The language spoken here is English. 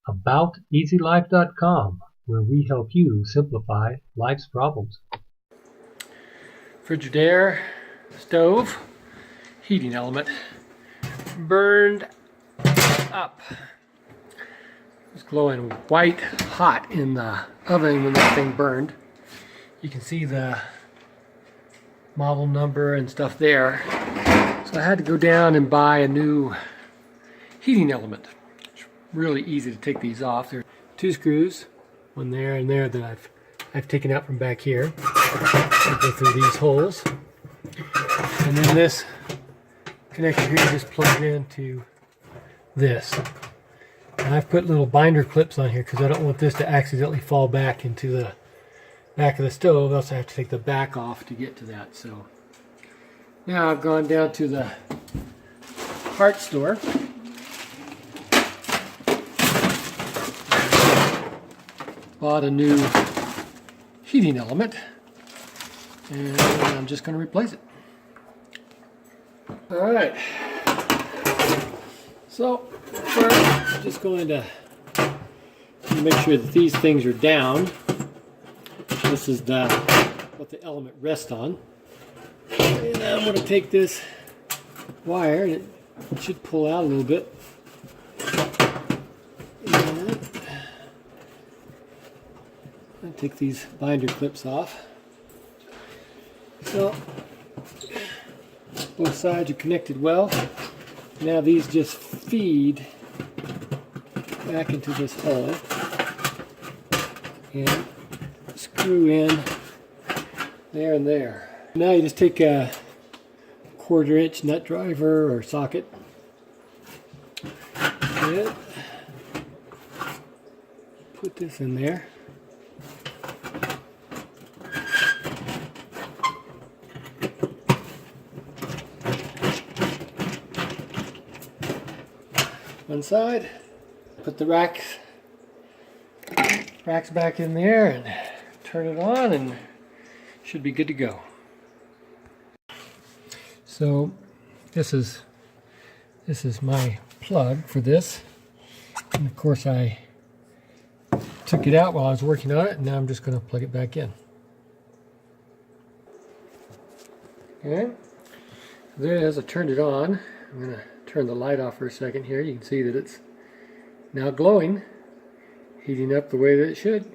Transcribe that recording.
about EasyLife.com, where we help you simplify life's problems. Frigidaire stove heating element burned up. It's glowing white hot in the oven when that thing burned. You can see the model number and stuff there. So I had to go down and buy a new heating element. It's really easy to take these off. There are two screws, one there and there that I've taken out from back here. I go through these holes. And then this connector here just plugs into this. And I've put little binder clips on here because I don't want this to accidentally fall back into the back of the stove, else I have to take the back off to get to that. So now I've gone down to the parts store. Bought a new heating element, and I'm just going to replace it. Alright, so first I'm just going to make sure that these things are down. This is what the element rests on. And I'm going to take this wire, and it should pull out a little bit. And I'll take these binder clips off. So both sides are connected well. Now these just feed back into this hole and screw in there and there. Now you just take a 1/4 inch nut driver or socket and put this in there. One side, put the racks back in there and turn it on, and should be good to go. So this is my plug for this, and of course I took it out while I was working on it, and now I'm just going to plug it back in. Okay, then as I turned it on, I'm going to turn the light off for a second here. You can see that it's now glowing, heating up the way that it should.